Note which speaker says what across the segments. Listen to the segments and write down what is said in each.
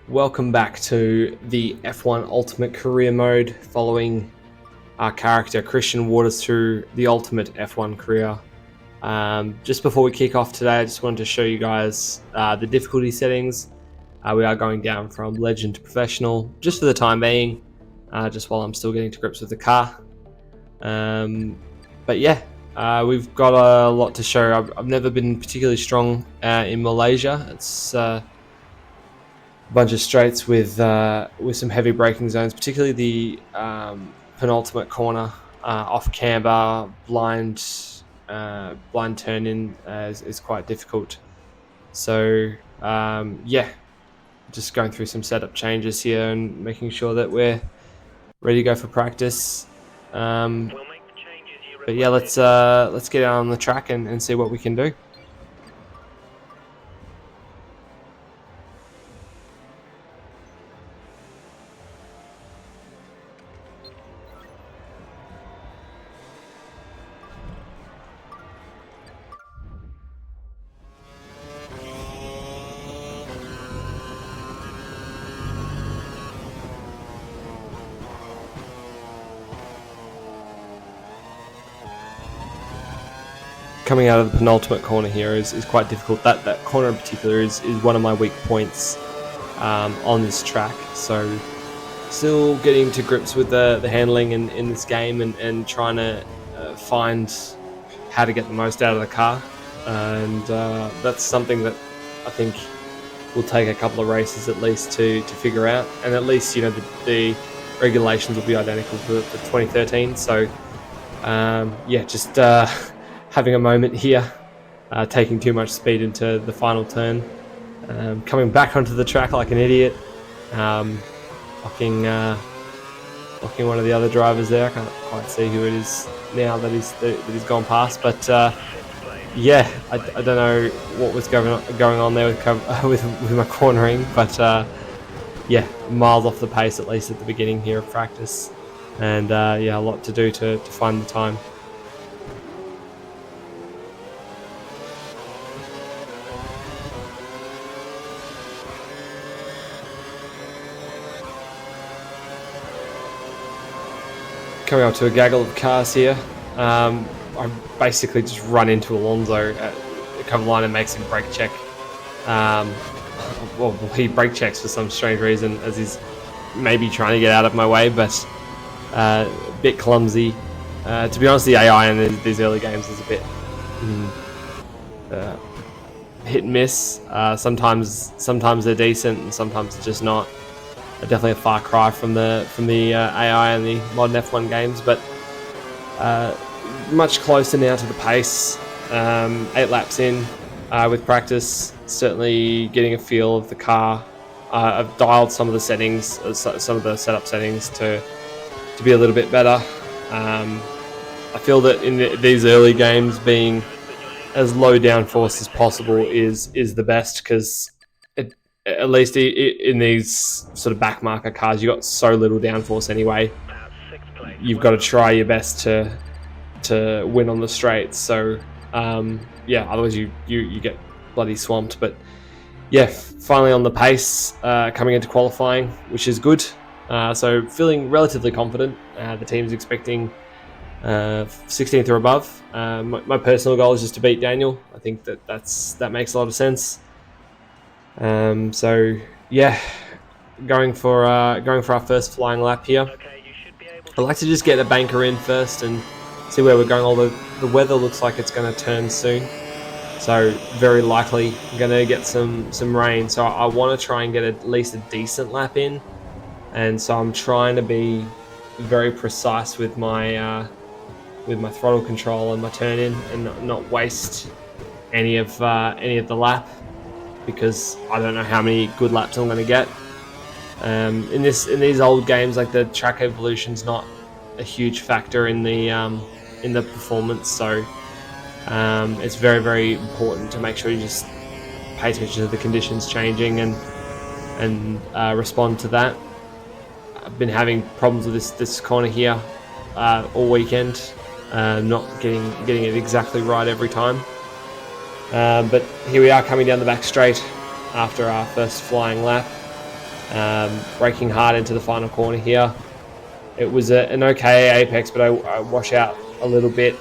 Speaker 1: Welcome back to the F1 Ultimate Career Mode, following our character Christian Waters through the Ultimate F1 career. Just before we kick off today, I just wanted to show you guys the difficulty settings. We are going down from Legend to Professional, just for the time being, just while I'm still getting to grips with the car. But yeah, we've got a lot to show. I've never been particularly strong in Malaysia. It's bunch of straights with some heavy braking zones, particularly the penultimate corner off camber, blind turn in is quite difficult. So yeah, just going through some setup changes here and making sure that we're ready to go for practice. But yeah, let's get out on the track and see what we can do. Coming out of the penultimate corner here is quite difficult. That corner in particular is one of my weak points on this track. So still getting to grips with the handling in this game and trying to find how to get the most out of the car. And that's something that I think will take a couple of races at least to figure out. And at least, you know, the regulations will be identical for 2013. So yeah, just having a moment here, taking too much speed into the final turn, coming back onto the track like an idiot, locking one of the other drivers there. I can't quite see who it is now that he's gone past, but yeah, I don't know what was going on there with my cornering, but yeah, miles off the pace at least at the beginning here of practice, and yeah, a lot to do to find the time. Coming up to a gaggle of cars here. I basically just run into Alonso at the cover line and makes him brake check. Well, he brake checks for some strange reason, as he's maybe trying to get out of my way, but a bit clumsy. To be honest, the AI in these early games is a bit hit and miss. Sometimes they're decent, and sometimes they're just not. Definitely a far cry from the AI in the modern F1 games, but much closer now to the pace. 8 laps in with practice, certainly getting a feel of the car. I've dialed some of the settings, some of the setup settings to be a little bit better. I feel that in these early games, being as low downforce as possible is the best, because at least in these sort of backmarker cars, you've got so little downforce anyway. You've got to try your best to win on the straights. So yeah, otherwise you get bloody swamped. But yeah, finally on the pace coming into qualifying, which is good. So feeling relatively confident. The team's expecting 16th or above. My personal goal is just to beat Daniel. I think that makes a lot of sense. So yeah, going for our first flying lap here. I'd like to just get a banker in first and see where we're going. Although the weather looks like it's going to turn soon, so very likely going to get some rain. So I want to try and get at least a decent lap in, and so I'm trying to be very precise with my throttle control and my turn in, and not waste any of the lap, because I don't know how many good laps I'm going to get. In these old games, like, the track evolution's not a huge factor in the performance, so it's very, very important to make sure you just pay attention to the conditions changing and respond to that. I've been having problems with this corner here all weekend, not getting it exactly right every time. But here we are coming down the back straight after our first flying lap. Braking hard into the final corner here. It was an okay apex, but I wash out a little bit.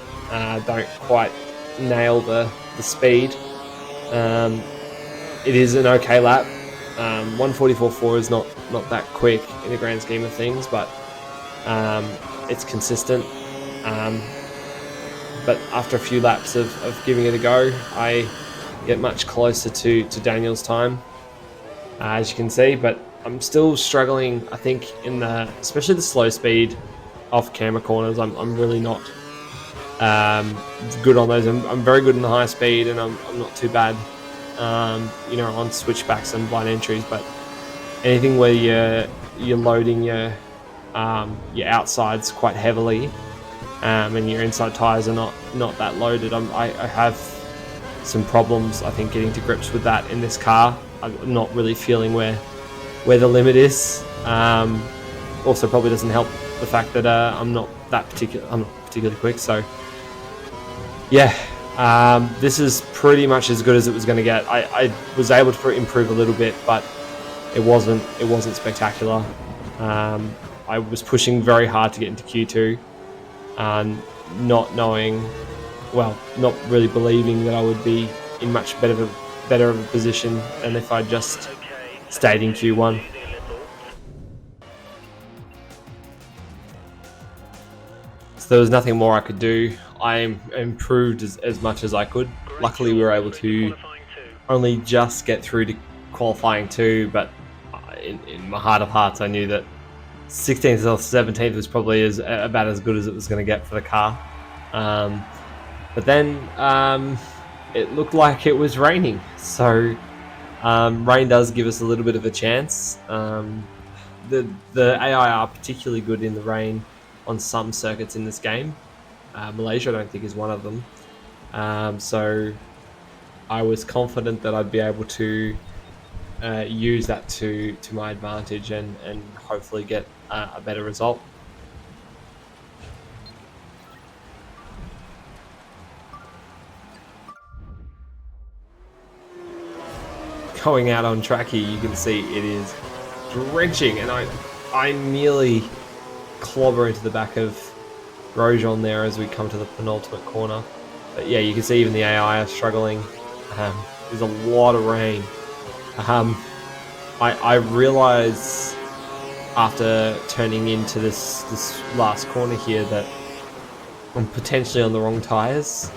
Speaker 1: Don't quite nail the speed. It is an okay lap. 1:44.4 is not that quick in the grand scheme of things, but it's consistent. But after a few laps of giving it a go, I get much closer to Daniel's time, as you can see. But I'm still struggling, I think, especially the slow speed off camera corners. I'm really not good on those. I'm very good in the high speed, and I'm not too bad, on switchbacks and blind entries. But anything where you're loading your outsides quite heavily, and your inside tires are not that loaded, I have some problems, I think, getting to grips with that in this car. I'm not really feeling where the limit is. Also, probably doesn't help the fact that I'm not particularly quick. So yeah, this is pretty much as good as it was going to get. I was able to improve a little bit, but it wasn't spectacular. I was pushing very hard to get into Q2, not really believing that I would be in much better of a position than if I just stayed in Q1. So there was nothing more I could do. I improved as much as I could. Luckily, we were able to only just get through to qualifying 2, but in my heart of hearts, I knew that 16th or 17th was probably about as good as it was going to get for the car. But then it looked like it was raining, so rain does give us a little bit of a chance. The AI are particularly good in the rain on some circuits in this game. Malaysia, I don't think, is one of them. So I was confident that I'd be able to use that to my advantage and hopefully get a better result. Going out on track here, you can see it is drenching, and I nearly clobber into the back of Grosjean there as we come to the penultimate corner. But yeah, you can see even the AI are struggling. There's a lot of rain. I realize after turning into this last corner here that I'm potentially on the wrong tires.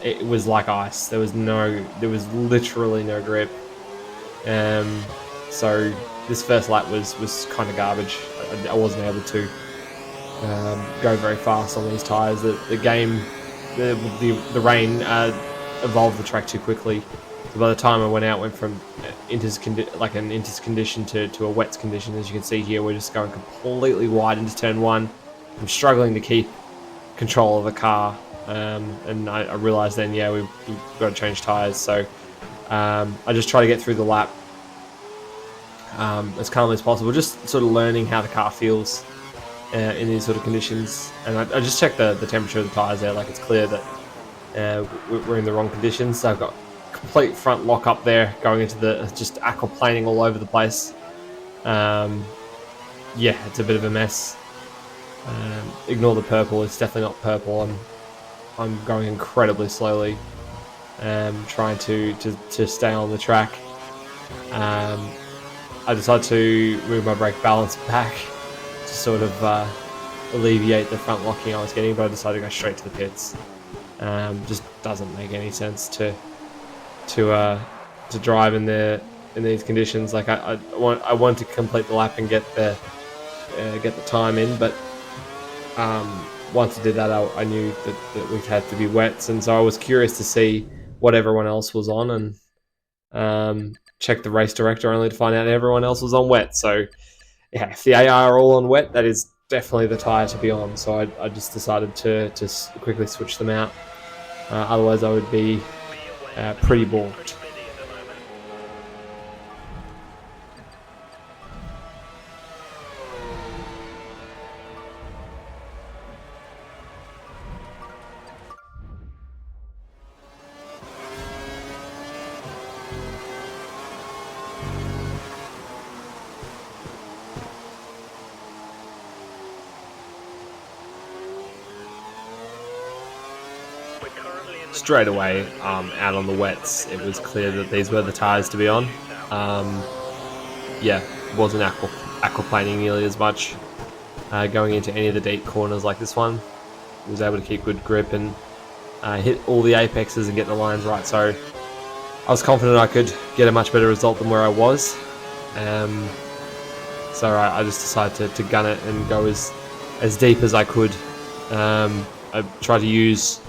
Speaker 1: It was like ice. There was literally no grip. So this first lap was kind of garbage. I wasn't able to go very fast on these tires. The rain evolved the track too quickly. So by the time I went from an inters condition to a wets condition. As you can see here, we're just going completely wide into turn 1. I'm struggling to keep control of the car. And I realised then, yeah, we've got to change tyres. So I just try to get through the lap as calmly as possible, just sort of learning how the car feels in these sort of conditions. And I just checked the temperature of the tyres there. Like, it's clear that we're in the wrong conditions. So I've got complete front lock up there, going into just aquaplaning all over the place. Yeah, it's a bit of a mess. Ignore the purple. It's definitely not purple. I'm going incredibly slowly, trying to stay on the track. I decided to move my brake balance back to sort of alleviate the front locking I was getting, but I decided to go straight to the pits. Just doesn't make any sense to drive in these conditions. Like, I want to complete the lap and get the time in, but once I did that, I knew that we had to be wets, and so I was curious to see what everyone else was on, and check the race director only to find out everyone else was on wet. So yeah, if the AI are all on wet, that is definitely the tyre to be on. So I just decided to quickly switch them out. Otherwise, I would be pretty balked. straight away out on the wets, it was clear that these were the tyres to be on. Yeah, wasn't aquaplaning nearly as much going into any of the deep corners like this one. Was able to keep good grip and hit all the apexes and get the lines right, so I was confident I could get a much better result than where I was. So I just decided to gun it and go as deep as I could. I tried to use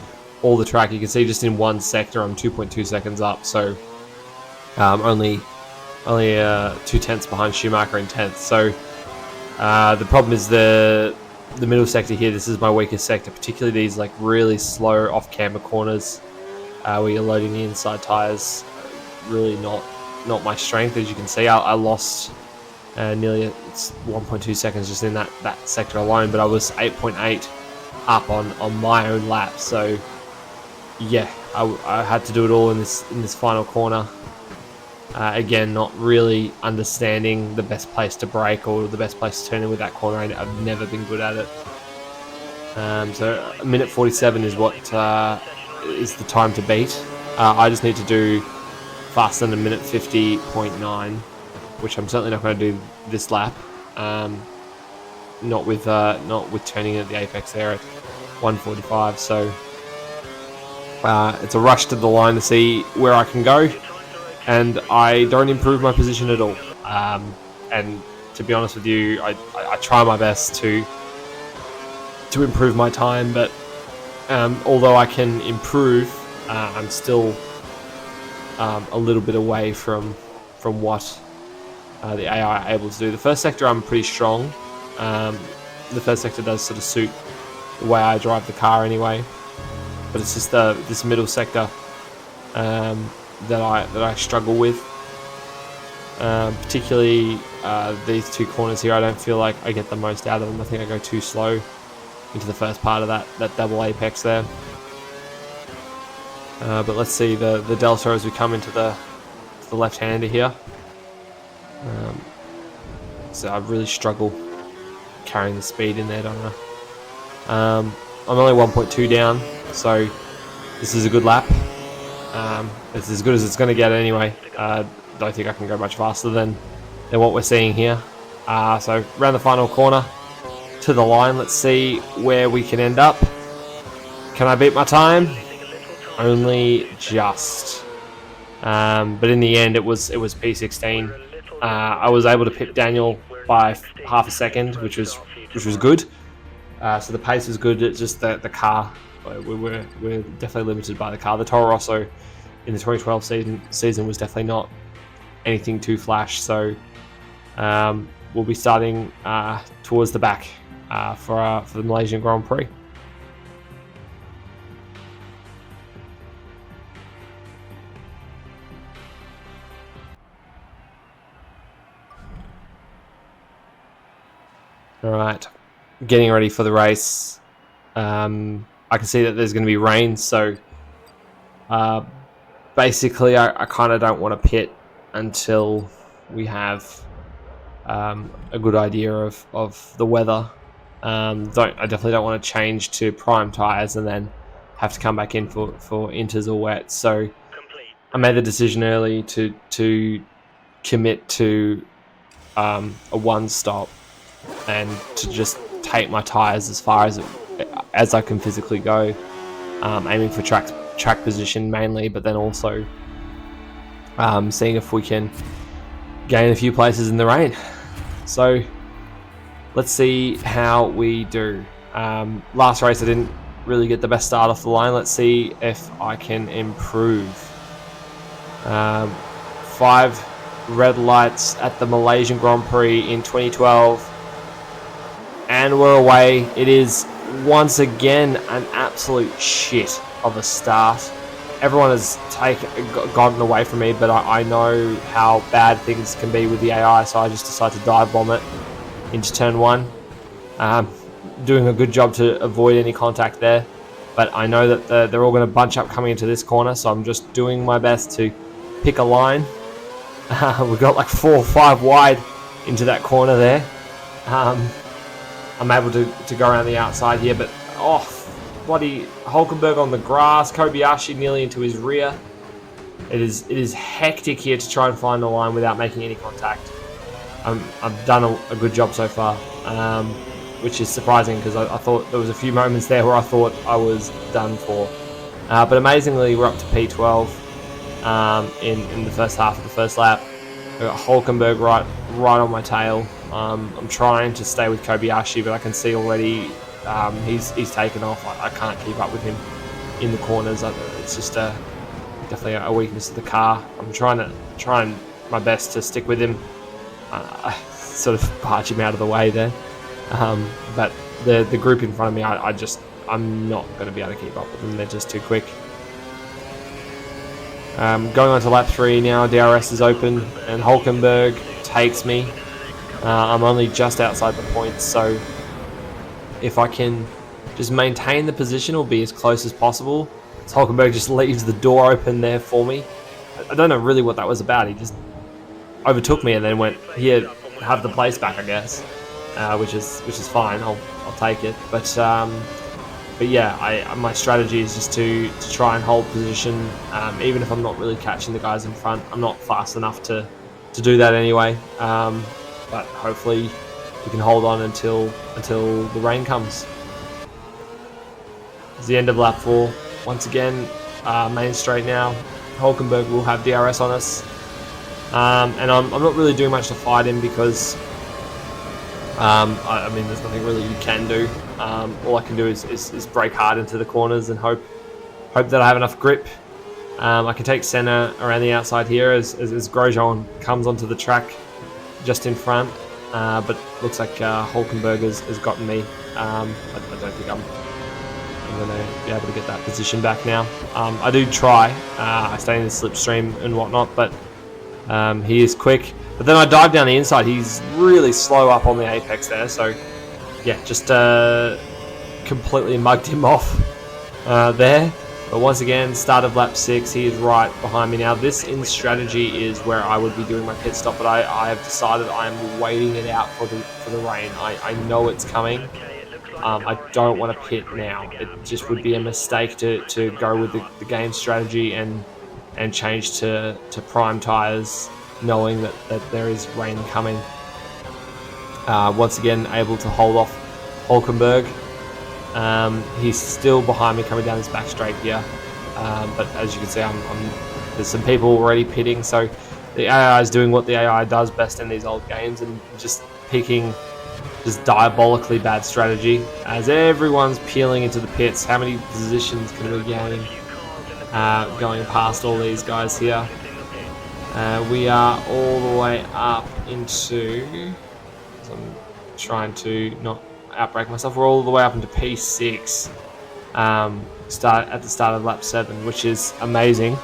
Speaker 1: all the track. You can see just in one sector I'm 2.2 seconds up, so only 2/10 behind Schumacher in 10th. So the problem is the middle sector here. This is my weakest sector, particularly these like really slow off-camber corners where you're loading the inside tyres. Really not my strength. As you can see, I lost nearly 1.2 seconds just in that sector alone, but I was 8.8 up on my own lap. So yeah, I had to do it all in this final corner. Again, not really understanding the best place to brake or the best place to turn in with that corner. I've never been good at it. So a minute 47 is what is the time to beat. I just need to do faster than a minute 50.9, which I'm certainly not going to do this lap. Not with turning at the apex there at 1:45. So it's a rush to the line to see where I can go. And I don't improve my position at all. And to be honest with you, I try my best to improve my time, but although I can improve, I'm still a little bit away from what the AI are able to do. The first sector I'm pretty strong. The first sector does sort of suit the way I drive the car anyway, but it's just this middle sector that I struggle with, particularly these two corners here. I don't feel like I get the most out of them. I think I go too slow into the first part of that double apex there. But let's see the delta as we come into the left-hander here. So I really struggle carrying the speed in there, don't I? I'm only 1.2 down, so this is a good lap. It's as good as it's going to get anyway. Don't think I can go much faster than what we're seeing here. So around the final corner to the line, let's see where we can end up. Can I beat my time? Only just. But in the end, it was P16. I was able to pit Daniel by half a second, which was good. So the pace is good. It's just the car. We're definitely limited by the car. The Toro Rosso in the 2012 season was definitely not anything too flash. So we'll be starting towards the back for the Malaysian Grand Prix. All right, getting ready for the race. I can see that there's going to be rain, so basically I kind of don't want to pit until we have a good idea of the weather. I definitely don't want to change to prime tyres and then have to come back in for inters or wets. So I made the decision early to commit to a one stop and to just take my tyres as far as I can physically go, aiming for track position mainly, but then also seeing if we can gain a few places in the rain. So let's see how we do. Last race I didn't really get the best start off the line. Let's see if I can improve. 5 red lights at the Malaysian Grand Prix in 2012. And we're away. It is once again an absolute shit of a start. Everyone has gotten away from me, but I know how bad things can be with the AI, so I just decided to dive bomb it into turn 1. Doing a good job to avoid any contact there, but I know that they're all going to bunch up coming into this corner, so I'm just doing my best to pick a line. We've got like 4 or 5 wide into that corner there. I'm able to go around the outside here, but bloody Hulkenberg on the grass. Kobayashi nearly into his rear. It is hectic here to try and find the line without making any contact. I've done a good job so far, which is surprising because I thought there was a few moments there where I thought I was done for. But amazingly, we're up to P12 in the first half of the first lap. I've got Hulkenberg right on my tail. I'm trying to stay with Kobayashi, but I can see already he's taken off. I can't keep up with him in the corners. It's just definitely a weakness of the car. I'm trying my best to stick with him. Sort of barge him out of the way there. But the group in front of me, I'm not going to be able to keep up with them. They're just too quick. Going on to lap 3 now. DRS is open and Hulkenberg takes me. I'm only just outside the points, so if I can just maintain the position or be as close as possible. So Hulkenberg just leaves the door open there for me. I don't know really what that was about. He just overtook me and then went, here, have the place back, I guess, which is fine. I'll take it. But yeah, my strategy is just to try and hold position, even if I'm not really catching the guys in front. I'm not fast enough to do that anyway. But hopefully we can hold on until the rain comes. It's the end of lap 4. Once again, main straight now. Hulkenberg will have DRS on us. And I'm not really doing much to fight him because I mean there's nothing really you can do. All I can do is brake hard into the corners and hope that I have enough grip. I can take Senna around the outside here as Grosjean comes onto the track just in front, but looks like Hulkenberg has gotten me. I don't think I'm going to be able to get that position back now. I do try. I stay in the slipstream and whatnot, but he is quick. But then I dive down the inside. He's really slow up on the apex there, so yeah, just completely mugged him off there. But once again, start of lap 6, he is right behind me now. This in strategy is where I would be doing my pit stop, but I have decided I am waiting it out for the rain. I know it's coming. I don't want to pit now. It just would be a mistake to go with the game strategy and change to prime tires, knowing that there is rain coming. Once again, able to hold off Hulkenberg. He's still behind me coming down this back straight here, but as you can see, there's some people already pitting, so the AI is doing what the AI does best in these old games and just picking just diabolically bad strategy as everyone's peeling into the pits. How many positions can we gain going past all these guys here? We are all the way up into, I'm trying to not outbrake myself, we're all the way up into P6 at the start of lap 7, which is amazing.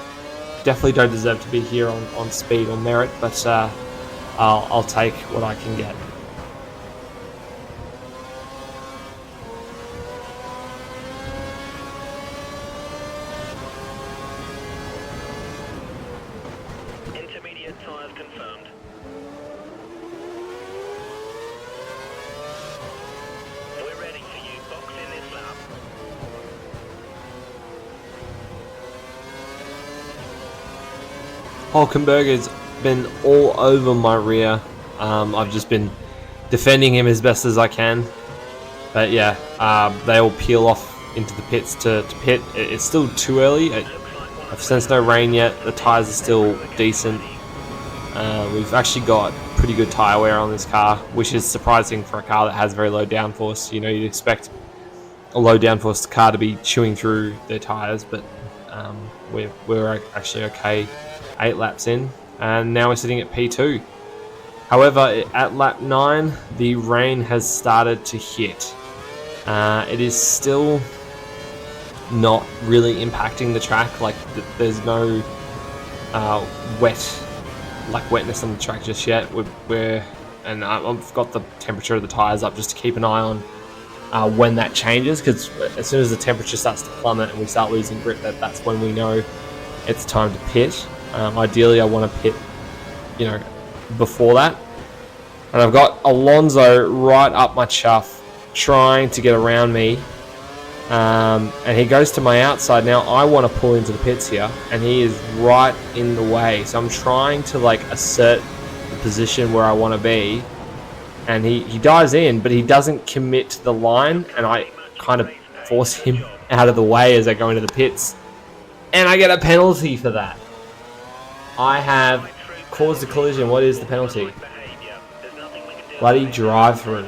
Speaker 1: Definitely don't deserve to be here on speed or merit, but I'll take what I can get.
Speaker 2: Intermediate tires confirmed. We're ready for you. Box in this lap.
Speaker 1: Hulkenberg has been all over my rear. I've just been defending him as best as I can. But yeah, they all peel off into the pits to pit. It's still too early. I've sensed no rain yet. The tyres are still decent. We've actually got pretty good tyre wear on this car, which is surprising for a car that has very low downforce. You know, you'd expect a low downforce car to be chewing through their tyres, but we're actually okay 8 laps in, and now we're sitting at P2. However, at lap 9, the rain has started to hit. It is still not really impacting the track. Like there's no wetness on the track just yet. And I've got the temperature of the tires up just to keep an eye on when that changes, because as soon as the temperature starts to plummet and we start losing grip, that's when we know it's time to pit. Ideally, I want to pit, before that. And I've got Alonso right up my chuff, trying to get around me. And he goes to my outside. Now I want to pull into the pits here, and he is right in the way. So I'm trying to like assert the position where I want to be, and he dives in, but he doesn't commit to the line, and I kind of force him out of the way as I go into the pits, and I get a penalty for that. I have caused a collision. What is the penalty? Bloody drive-through.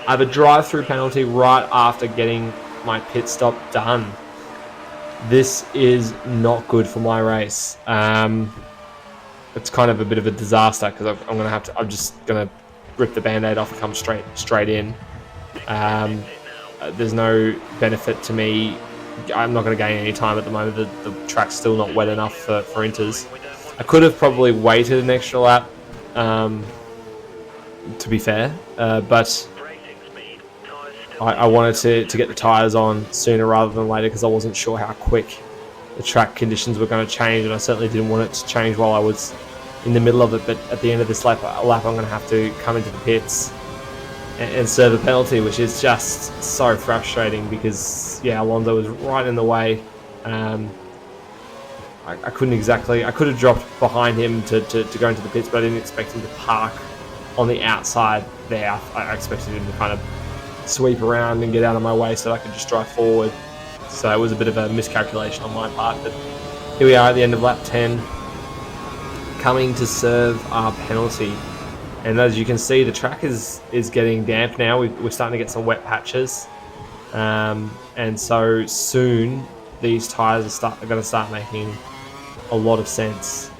Speaker 1: I have a drive-through penalty right after getting my pit stop done. This is not good for my race. It's kind of a bit of a disaster because I'm just gonna rip the band-aid off and come straight in. There's no benefit to me. I'm not going to gain any time at the moment. The track's still not wet enough for inters. I could have probably waited an extra lap, to be fair, but I wanted to get the tyres on sooner rather than later because I wasn't sure how quick the track conditions were going to change, and I certainly didn't want it to change while I was in the middle of it. But at the end of this lap I'm going to have to come into the pits and serve a penalty, which is just so frustrating because, yeah, Alonso was right in the way. I couldn't exactly... I could have dropped behind him to go into the pits, but I didn't expect him to park on the outside there. I expected him to kind of sweep around and get out of my way so that I could just drive forward. So it was a bit of a miscalculation on my part, but here we are at the end of lap 10, coming to serve our penalty. And as you can see, the track is getting damp now. We're starting to get some wet patches, and so soon these tyres are going to start making a lot of sense.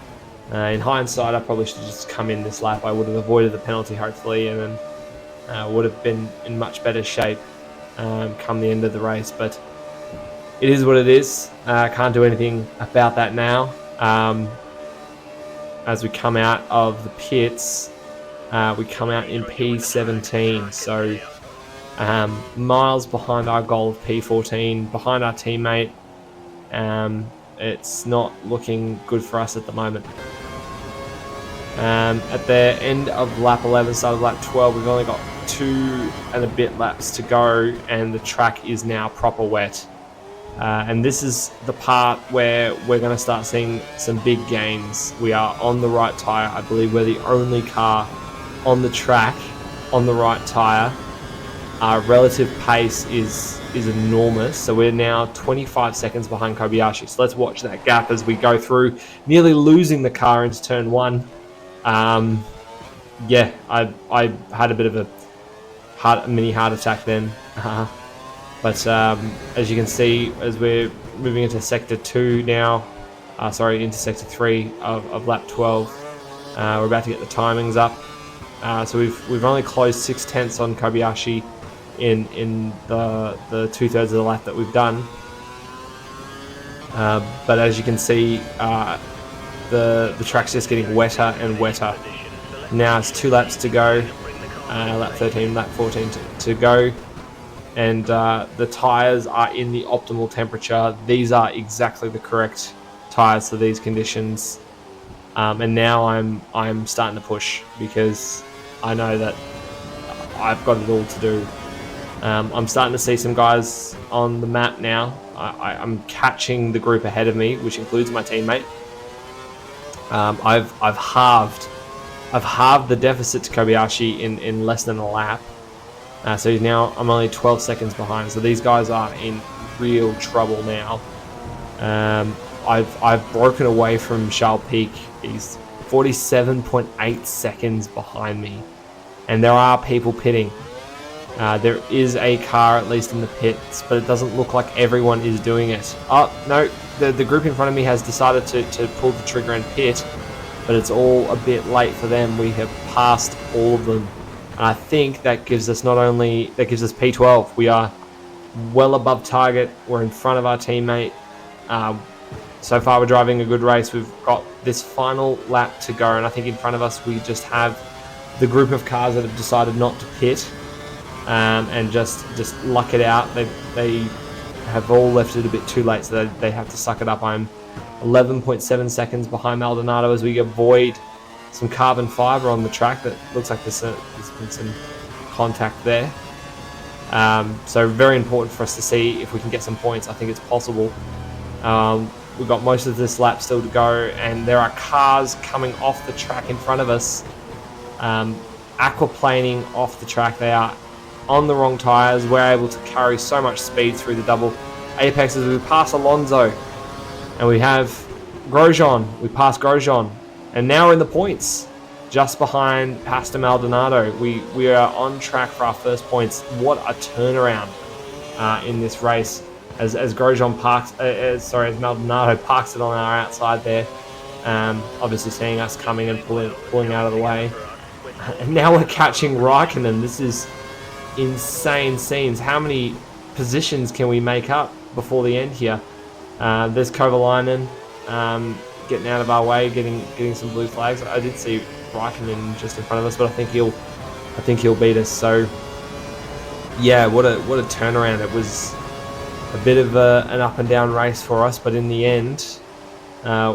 Speaker 1: In hindsight, I probably should have just come in this lap. I would have avoided the penalty hopefully, and then would have been in much better shape come the end of the race. But it is what it is. Can't do anything about that now. As we come out of the pits, we come out in P17, so miles behind our goal of P14, behind our teammate. It's not looking good for us at the moment. At the end of lap 11, start of lap 12, we've only got 2 and a bit laps to go, and the track is now proper wet. And this is the part where we're going to start seeing some big gains. We are on the right tyre. I believe we're the only car on the track on the right tyre. Our relative pace is enormous, so we're now 25 seconds behind Kobayashi. So let's watch that gap as we go through, nearly losing the car into turn 1. Yeah, I had a bit of a mini heart attack then. But as you can see, as we're moving into sector 2 now, into sector 3 of lap 12, we're about to get the timings up. So we've only closed 6/10 on Kobayashi in the 2/3 of the lap that we've done. But as you can see, the track's just getting wetter and wetter. Now it's 2 laps to go, lap 13, lap 14 to go. And the tyres are in the optimal temperature. These are exactly the correct tyres for these conditions. And now I'm starting to push because I know that I've got it all to do. I'm starting to see some guys on the map now. I'm catching the group ahead of me, which includes my teammate. I've halved the deficit to Kobayashi in less than a lap. So now I'm only 12 seconds behind. So these guys are in real trouble now. I've broken away from Prik. He's 47.8 seconds behind me, and there are people pitting. There is a car at least in the pits, but it doesn't look like everyone is doing it. Oh no, the group in front of me has decided to pull the trigger and pit, but it's all a bit late for them. We have passed all of them. And I think that gives us P12. We are well above target. We're in front of our teammate. So far we're driving a good race. We've got this final lap to go, and I think in front of us we just have the group of cars that have decided not to pit and just luck it out. They have all left it a bit too late, so they have to suck it up. I'm 11.7 seconds behind Maldonado as we avoid some carbon fiber on the track. That looks like there's been some contact there. So very important for us to see if we can get some points. I think it's possible. We've got most of this lap still to go, and there are cars coming off the track in front of us, aquaplaning off the track. They are on the wrong tyres. We're able to carry so much speed through the double apexes. We pass Alonso, and we have Grosjean. We pass Grosjean, and now we're in the points, just behind Pastor Maldonado. We are on track for our first points. What a turnaround in this race, as Grosjean parks, as Maldonado parks it on our outside there, obviously seeing us coming and pulling out of the way. And now we're catching Raikkonen. This is insane scenes. How many positions can we make up before the end here? There's Kovalainen getting out of our way, getting some blue flags. I did see Raikkonen just in front of us, but I think he'll beat us. So yeah, what a turnaround. It was a bit of an up and down race for us, but in the end,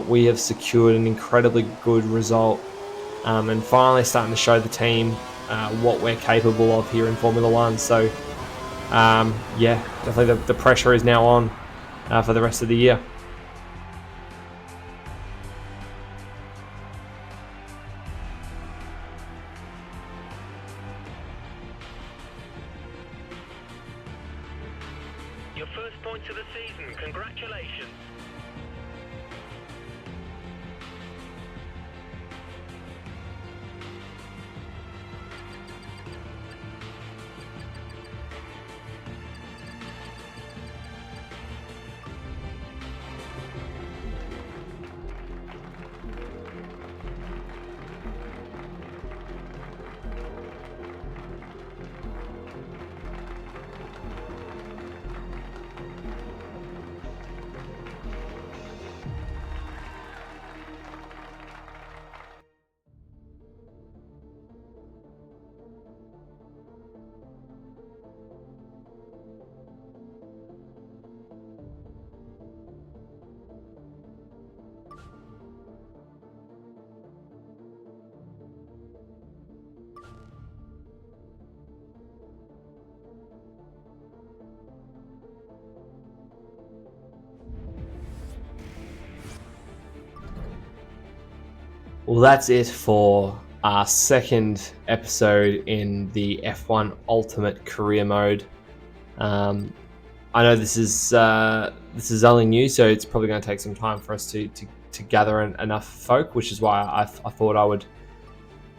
Speaker 1: we have secured an incredibly good result, and finally starting to show the team what we're capable of here in Formula One. So yeah, definitely the pressure is now on for the rest of the year.
Speaker 2: Your first points of the season. Congratulations.
Speaker 1: Well, that's it for our second episode in the F1 Ultimate Career Mode. I know this is only new, so it's probably going to take some time for us to gather enough folk, which is why I thought I would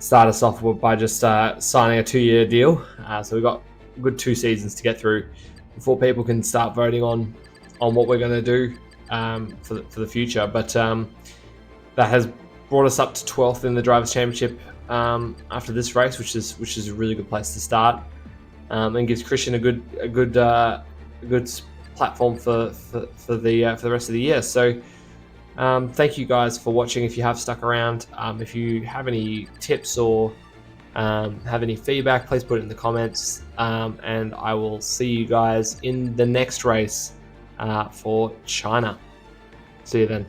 Speaker 1: start us off by just signing a 2-year deal. So we've got a good 2 seasons to get through before people can start voting on what we're going to do for the future. But that has brought us up to 12th in the Drivers' Championship after this race, which is a really good place to start, and gives Christian a good platform for the rest of the year. So thank you guys for watching. If you have stuck around, if you have any tips or have any feedback, please put it in the comments, and I will see you guys in the next race for China. See you then.